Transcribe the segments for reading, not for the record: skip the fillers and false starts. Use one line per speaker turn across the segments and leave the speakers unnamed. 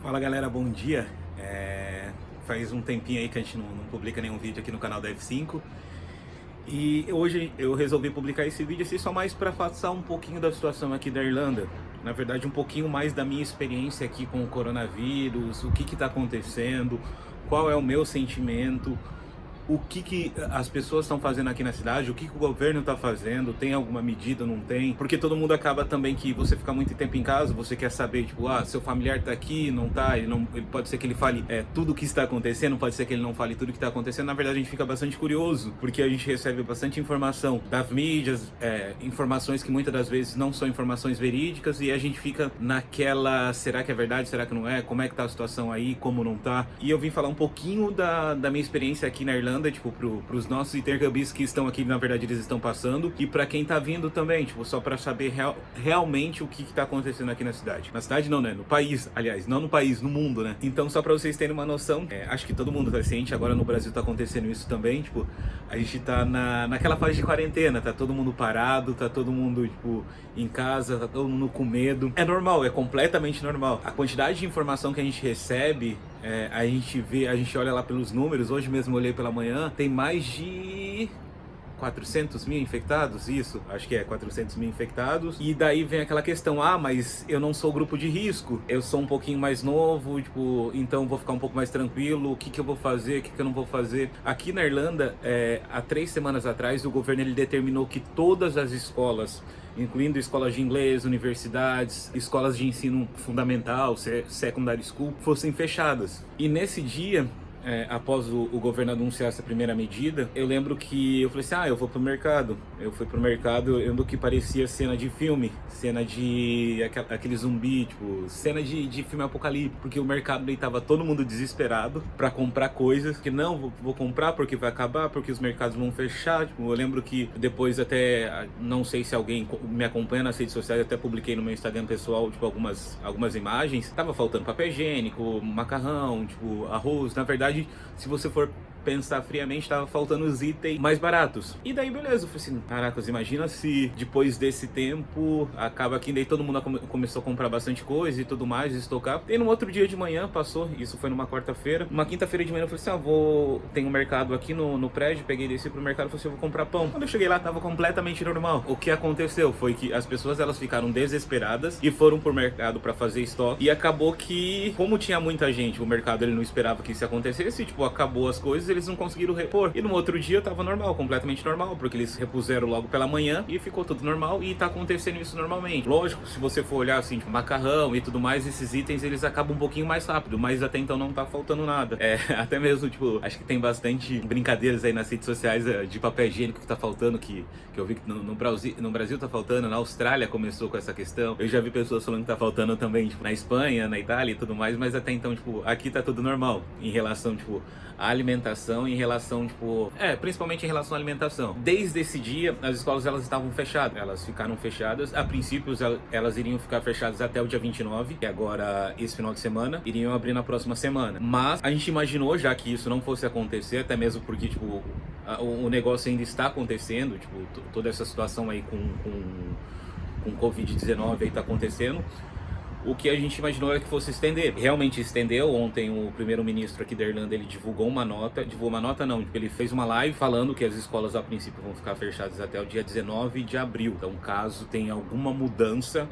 Fala galera, bom dia. Faz um tempinho aí que a gente não publica nenhum vídeo aqui no canal da F5. E hoje eu resolvi publicar esse vídeo assim, só mais para passar um pouquinho da situação aqui da Irlanda. Na verdade, um pouquinho mais da minha experiência aqui com o coronavírus, o que está acontecendo, qual é o meu sentimento, o que as pessoas estão fazendo aqui na cidade, o que o governo está fazendo, tem alguma medida, não tem? Porque todo mundo acaba também que você fica muito tempo em casa, você quer saber, tipo, seu familiar está aqui, não está, ele pode ser que ele fale tudo o que está acontecendo, pode ser que ele não fale tudo o que está acontecendo. Na verdade, a gente fica bastante curioso, porque a gente recebe bastante informação das mídias, informações que muitas das vezes não são informações verídicas, e a gente fica naquela, será que é verdade, será que não é? Como é que tá a situação aí, como não tá? E eu vim falar um pouquinho da minha experiência aqui na Irlanda, tipo, pros nossos intercambistas que estão aqui, na verdade eles estão passando, e pra quem tá vindo também, tipo, só pra saber realmente o que tá acontecendo aqui na cidade. Na cidade não, né? No país, aliás, não no país, no mundo, né? Então, só pra vocês terem uma noção, acho que todo mundo tá ciente, agora no Brasil tá acontecendo isso também, tipo, a gente tá naquela fase de quarentena, tá todo mundo parado, tá todo mundo, tipo, em casa, tá todo mundo com medo. É normal, é completamente normal. A quantidade de informação que a gente recebe, a gente olha lá pelos números, hoje mesmo eu olhei pela manhã, tem mais de 400 mil infectados, isso, acho que 400 mil infectados, e daí vem aquela questão, mas eu não sou grupo de risco, eu sou um pouquinho mais novo, tipo, então vou ficar um pouco mais tranquilo, o que eu vou fazer, o que eu não vou fazer. Aqui na Irlanda, há 3 semanas atrás, o governo ele determinou que todas as escolas, incluindo escolas de inglês, universidades, escolas de ensino fundamental, secondary school, fossem fechadas. E nesse dia, após o governo anunciar essa primeira medida, eu lembro que eu falei assim, eu vou pro mercado. Eu fui pro mercado, eu lembro que parecia cena de filme, cena de aquele zumbi, tipo, cena de filme apocalíptico, porque o mercado aí tava todo mundo desesperado pra comprar coisas, que não, vou comprar porque vai acabar, porque os mercados vão fechar. Tipo, eu lembro que depois até, não sei se alguém me acompanha nas redes sociais, até publiquei no meu Instagram pessoal, tipo, algumas imagens, tava faltando papel higiênico, macarrão, tipo, arroz. Na verdade, se você for pensar friamente, tava faltando os itens mais baratos. E daí beleza, eu falei assim, caracas, imagina se depois desse tempo acaba que daí todo mundo começou a comprar bastante coisa e tudo mais, estocar. E no outro dia de manhã passou, isso foi numa quarta-feira, uma quinta-feira de manhã eu falei assim, tem um mercado aqui no prédio, peguei, desci pro mercado e falei assim, eu vou comprar pão. Quando eu cheguei lá, tava completamente normal. O que aconteceu foi que as pessoas, elas ficaram desesperadas e foram pro mercado pra fazer estoque, e acabou que, como tinha muita gente, o mercado ele não esperava que isso acontecesse, tipo, acabou as coisas, eles não conseguiram repor. E no outro dia tava normal, completamente normal, porque eles repuseram logo pela manhã e ficou tudo normal, e tá acontecendo isso normalmente. Lógico, se você for olhar assim, tipo, macarrão e tudo mais, esses itens eles acabam um pouquinho mais rápido, mas até então não tá faltando nada. Até mesmo, tipo, acho que tem bastante brincadeiras aí nas redes sociais de papel higiênico que tá faltando, que eu vi que no Brasil tá faltando, na Austrália começou com essa questão. Eu já vi pessoas falando que tá faltando também, tipo, na Espanha, na Itália e tudo mais, mas até então, tipo, aqui tá tudo normal em relação, tipo, à alimentação, em relação, tipo, principalmente em relação à alimentação. Desde esse dia, as escolas elas estavam fechadas, elas ficaram fechadas. A princípio, elas iriam ficar fechadas até o dia 29, que agora, esse final de semana, iriam abrir na próxima semana. Mas a gente imaginou já que isso não fosse acontecer, até mesmo porque, tipo, o negócio ainda está acontecendo, tipo, toda essa situação aí com Covid-19 aí tá acontecendo. O que a gente imaginou é que fosse estender. Realmente estendeu. Ontem o primeiro-ministro aqui da Irlanda, ele divulgou uma nota. Ele fez uma live falando que as escolas a princípio vão ficar fechadas até o dia 19 de abril. Então, caso tenha alguma mudança,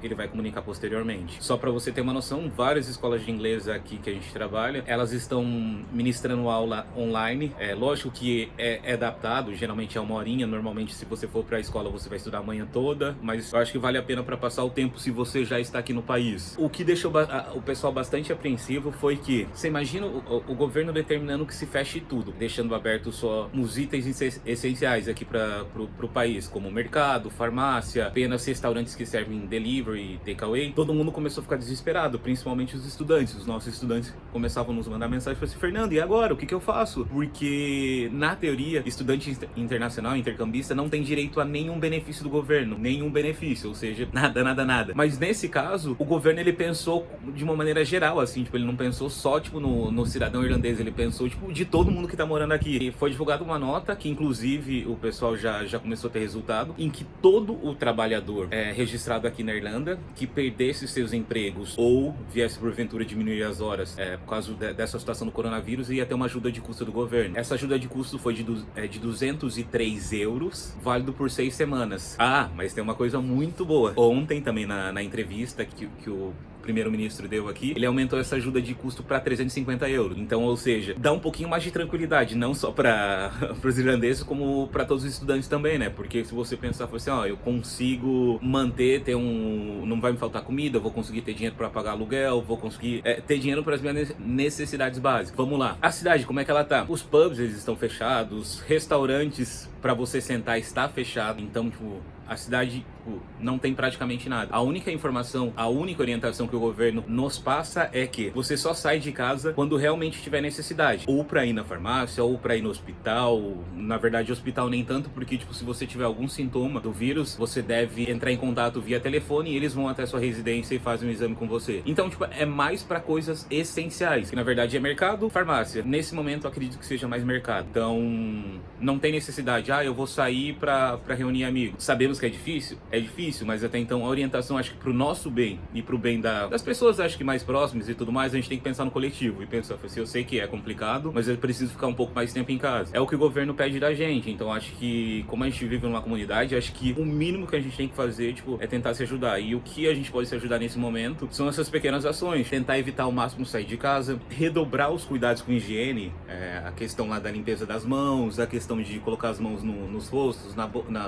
ele vai comunicar posteriormente. Só para você ter uma noção, várias escolas de inglês aqui que a gente trabalha, elas estão ministrando aula online. Lógico que é adaptado, geralmente é 1 horinha. Normalmente, se você for para a escola, você vai estudar a manhã toda, mas eu acho que vale a pena para passar o tempo se você já está aqui no país. O que deixou o pessoal bastante apreensivo foi que, você imagina o governo determinando que se feche tudo, deixando aberto só os itens essenciais aqui para o país, como mercado, farmácia, apenas restaurantes que servem delivery, delivery, takeaway, todo mundo começou a ficar desesperado, principalmente os estudantes. Os nossos estudantes começavam a nos mandar mensagem para assim, Fernando, e agora? O que eu faço? Porque, na teoria, estudante internacional, intercambista, não tem direito a nenhum benefício do governo, nenhum benefício, ou seja, nada. Mas nesse caso, o governo, ele pensou de uma maneira geral, assim, tipo, ele não pensou só, tipo, no cidadão irlandês, ele pensou, tipo, de todo mundo que tá morando aqui. E foi divulgada uma nota, que inclusive o pessoal já começou a ter resultado, em que todo o trabalhador registrado aqui na Irlanda, que perdesse seus empregos ou viesse porventura diminuir as horas por causa dessa situação do coronavírus, ia ter uma ajuda de custo do governo. Essa ajuda de custo foi de 203 euros, válido por 6 semanas. Ah, mas tem uma coisa muito boa. Ontem também na entrevista que o primeiro-ministro deu aqui, ele aumentou essa ajuda de custo para 350 euros. Então, ou seja, dá um pouquinho mais de tranquilidade, não só para os irlandeses, como para todos os estudantes também, né? Porque se você pensar, assim, ó, eu consigo manter, não vai me faltar comida, eu vou conseguir ter dinheiro para pagar aluguel, vou conseguir ter dinheiro para as minhas necessidades básicas. Vamos lá. A cidade, como é que ela tá? Os pubs, eles estão fechados, restaurantes para você sentar está fechado, então, tipo, a cidade não tem praticamente nada. A única informação, a única orientação que o governo nos passa é que você só sai de casa quando realmente tiver necessidade. Ou pra ir na farmácia, ou pra ir no hospital. Na verdade, hospital nem tanto, porque, tipo, se você tiver algum sintoma do vírus, você deve entrar em contato via telefone e eles vão até sua residência e fazem um exame com você. Então, tipo, é mais pra coisas essenciais, que na verdade é mercado, farmácia. Nesse momento, eu acredito que seja mais mercado. Então, não tem necessidade. Ah, eu vou sair pra reunir amigos. Sabemos que é difícil? É difícil, mas até então a orientação, acho que pro nosso bem e pro bem das pessoas, acho que mais próximas e tudo mais, a gente tem que pensar no coletivo e pensar assim, eu sei que é complicado, mas eu preciso ficar um pouco mais tempo em casa. É o que o governo pede da gente, então acho que, como a gente vive numa comunidade, acho que o mínimo que a gente tem que fazer, tipo, é tentar se ajudar. E o que a gente pode se ajudar nesse momento são essas pequenas ações, tentar evitar ao máximo sair de casa, redobrar os cuidados com higiene, a questão lá da limpeza das mãos, a questão de colocar as mãos nos rostos,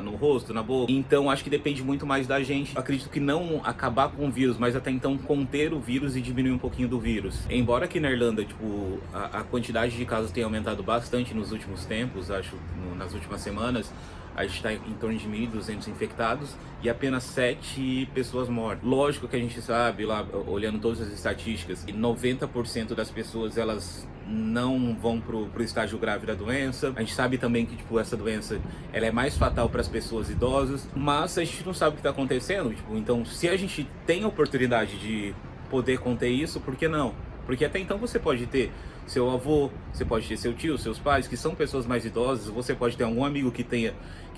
no rosto, na boca. Então acho que depende muito mais da gente. Acredito que não acabar com o vírus, mas até então conter o vírus e diminuir um pouquinho do vírus. Embora aqui na Irlanda, tipo, a quantidade de casos tenha aumentado bastante nos últimos tempos, acho, nas últimas semanas, a gente está em torno de 1.200 infectados e apenas 7 pessoas mortas. Lógico que a gente sabe, lá olhando todas as estatísticas, que 90% das pessoas, elas não vão pro estágio grave da doença. A gente sabe também que, tipo, essa doença, ela é mais fatal para as pessoas idosas, mas a gente não sabe o que está acontecendo, tipo, então se a gente tem a oportunidade de poder conter isso, por que não? Porque até então você pode ter seu avô, você pode ter seu tio, seus pais, que são pessoas mais idosas, você pode ter algum amigo que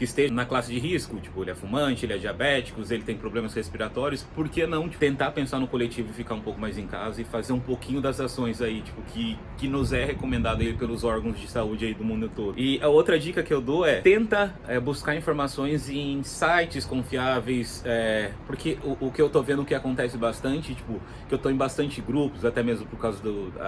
esteja na classe de risco, tipo, ele é fumante, ele é diabético, ele tem problemas respiratórios, por que não tentar pensar no coletivo e ficar um pouco mais em casa e fazer um pouquinho das ações aí, tipo, que nos é recomendado aí pelos órgãos de saúde aí do mundo todo. E a outra dica que eu dou tenta buscar informações em sites confiáveis, porque o que eu tô vendo que acontece bastante, tipo, que eu tô em bastante grupos, até mesmo por causa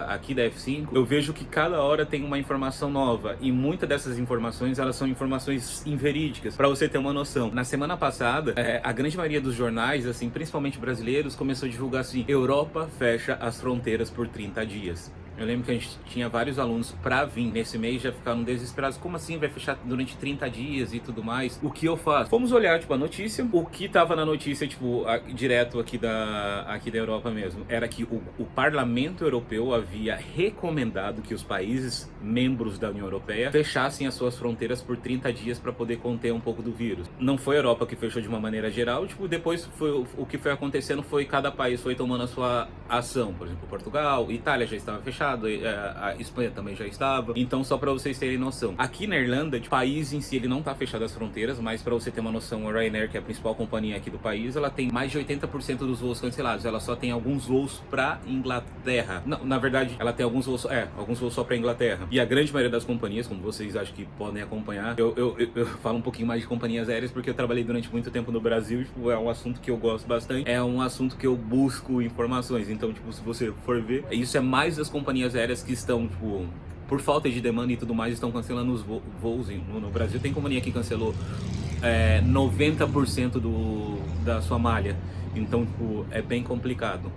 aqui da F5, eu vejo que cada hora tem uma informação nova e muitas dessas informações, elas são informações inverídicas. Para você ter uma noção, na semana passada, a grande maioria dos jornais, assim, principalmente brasileiros, começou a divulgar assim, Europa fecha as fronteiras por 30 dias. Eu lembro que a gente tinha vários alunos pra vir nesse mês, já ficaram desesperados. Como assim vai fechar durante 30 dias e tudo mais? O que eu faço? Fomos olhar, tipo, a notícia. O que tava na notícia, tipo, direto aqui da Europa mesmo, era que o Parlamento Europeu havia recomendado que os países membros da União Europeia fechassem as suas fronteiras por 30 dias para poder conter um pouco do vírus. Não foi a Europa que fechou de uma maneira geral, tipo, depois o que foi acontecendo foi cada país foi tomando a sua ação. Por exemplo, Portugal, Itália já estava fechado, a Espanha também já estava. Então, só para vocês terem noção, aqui na Irlanda, o país em si, ele não tá fechado as fronteiras, mas para você ter uma noção, a Ryanair, que é a principal companhia aqui do país, ela tem mais de 80% dos voos cancelados. Ela só tem alguns voos para Inglaterra. Não, na verdade, ela tem alguns voos só para Inglaterra. E a grande maioria das companhias, como vocês acho que podem acompanhar, eu falo um pouquinho mais de companhias aéreas porque eu trabalhei durante muito tempo no Brasil, tipo, é um assunto que eu gosto bastante, é um assunto que eu busco informações. Então, tipo, se você for ver, isso é mais das companhias aéreas que estão, tipo, por falta de demanda e tudo mais, estão cancelando os voos no Brasil. Tem companhia que cancelou 90% da sua malha. Então, tipo, é bem complicado.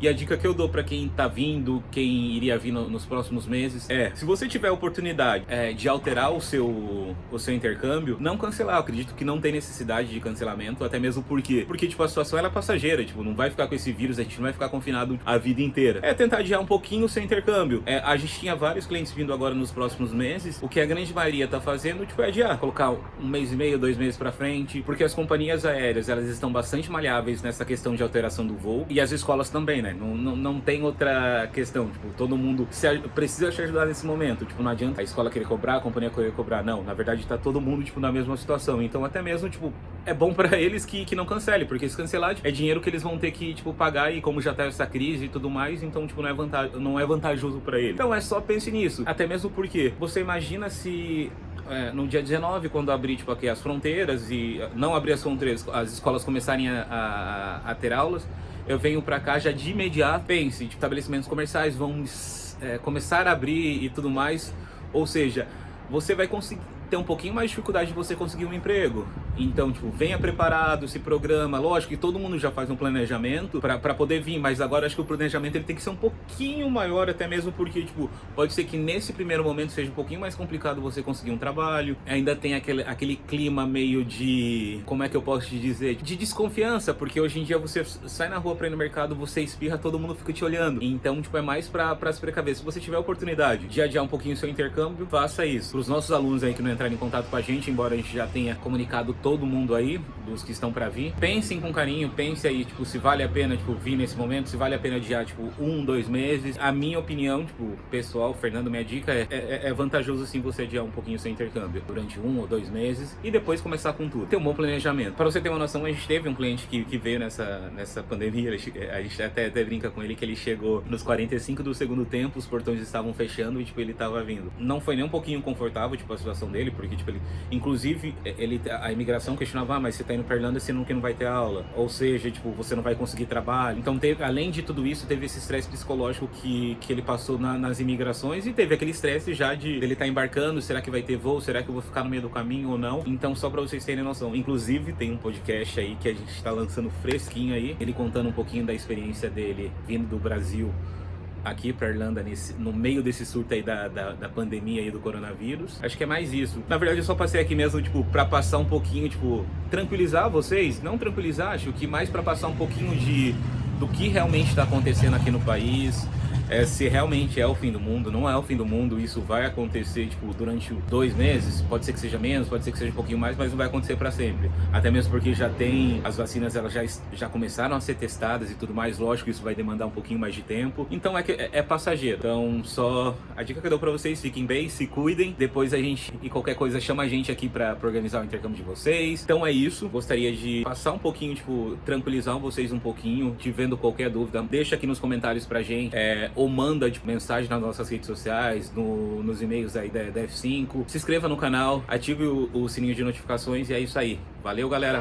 E a dica que eu dou pra quem tá vindo, quem iria vir nos próximos meses, se você tiver a oportunidade de alterar o seu intercâmbio, não cancelar. Eu acredito que não tem necessidade de cancelamento, até mesmo porque tipo, a situação ela é passageira, tipo, não vai ficar com esse vírus, a gente não vai ficar confinado a vida inteira. Tentar adiar um pouquinho o seu intercâmbio. A gente tinha vários clientes vindo agora nos próximos meses, o que a grande maioria tá fazendo, tipo, é adiar, colocar 1 mês e meio, 2 meses pra frente, porque as companhias aéreas, elas estão bastante maleáveis nessa questão de alteração do voo, e as escolas também, né? Não tem outra questão, tipo, todo mundo precisa te ajudar nesse momento, tipo, não adianta a escola querer cobrar, a companhia querer cobrar, não, na verdade tá todo mundo, tipo, na mesma situação, então até mesmo, tipo, é bom pra eles que não cancele, porque se cancelar, tipo, é dinheiro que eles vão ter que, tipo, pagar, e como já tá essa crise e tudo mais, então, tipo, não é vantajoso pra eles. Então é só pense nisso, até mesmo porque você imagina se no dia 19, quando abrir, tipo, aqui as fronteiras e não abrir as fronteiras, as escolas começarem a ter aulas, eu venho pra cá já de imediato, pense, tipo, estabelecimentos comerciais vão começar a abrir e tudo mais, ou seja, você vai conseguir ter um pouquinho mais de dificuldade de você conseguir um emprego. Então, tipo, venha preparado, se programa. Lógico que todo mundo já faz um planejamento pra poder vir, mas agora acho que o planejamento ele tem que ser um pouquinho maior, até mesmo porque, tipo, pode ser que nesse primeiro momento seja um pouquinho mais complicado você conseguir um trabalho. Ainda tem aquele clima meio de, como é que eu posso te dizer? De desconfiança, porque hoje em dia você sai na rua pra ir no mercado, você espirra, todo mundo fica te olhando. Então, tipo, é mais pra se precaver. Se você tiver a oportunidade de adiar um pouquinho o seu intercâmbio, faça isso. Pros nossos alunos aí que não entraram em contato com a gente, embora a gente já tenha comunicado todo mundo aí, dos que estão pra vir, pensem com carinho, pense aí, tipo, se vale a pena, tipo, vir nesse momento, se vale a pena adiar, tipo, 1, 2 meses. A minha opinião, tipo, pessoal, Fernando, minha dica é vantajoso sim você adiar um pouquinho o seu intercâmbio durante 1 ou 2 meses e depois começar com tudo. Ter um bom planejamento. Pra você ter uma noção, a gente teve um cliente que veio nessa pandemia, a gente até brinca com ele que ele chegou nos 45 do segundo tempo, os portões estavam fechando e, tipo, ele tava vindo. Não foi nem um pouquinho confortável, tipo, a situação dele, porque, tipo, inclusive, a imigração questionava, mas você tá indo pra Irlanda, senão que não vai ter aula. Ou seja, tipo, você não vai conseguir trabalho. Então, além de tudo isso, teve esse estresse psicológico que ele passou nas imigrações e teve aquele estresse já de ele tá embarcando, será que vai ter voo? Será que eu vou ficar no meio do caminho ou não? Então, só pra vocês terem noção. Inclusive, tem um podcast aí que a gente tá lançando fresquinho aí, ele contando um pouquinho da experiência dele vindo do Brasil aqui pra Irlanda, no meio desse surto aí da pandemia aí do coronavírus. Acho que é mais isso. Na verdade, eu só passei aqui mesmo, tipo, pra passar um pouquinho, tipo, tranquilizar vocês. Não tranquilizar, acho que mais pra passar um pouquinho do que realmente tá acontecendo aqui no país. Se realmente é o fim do mundo, não é o fim do mundo, isso vai acontecer, tipo, durante 2 meses, pode ser que seja menos, pode ser que seja um pouquinho mais, mas não vai acontecer para sempre. Até mesmo porque já tem, as vacinas elas já começaram a ser testadas e tudo mais, lógico, isso vai demandar um pouquinho mais de tempo, então é passageiro. Então, só a dica que eu dou para vocês, fiquem bem, se cuidem, depois e qualquer coisa, chama a gente aqui para organizar o intercâmbio de vocês. Então é isso, gostaria de passar um pouquinho, tipo, tranquilizar vocês um pouquinho, vendo qualquer dúvida, deixa aqui nos comentários pra gente, ou manda tipo, mensagem nas nossas redes sociais, nos e-mails aí da F5. Se inscreva no canal, ative o sininho de notificações e é isso aí. Valeu, galera!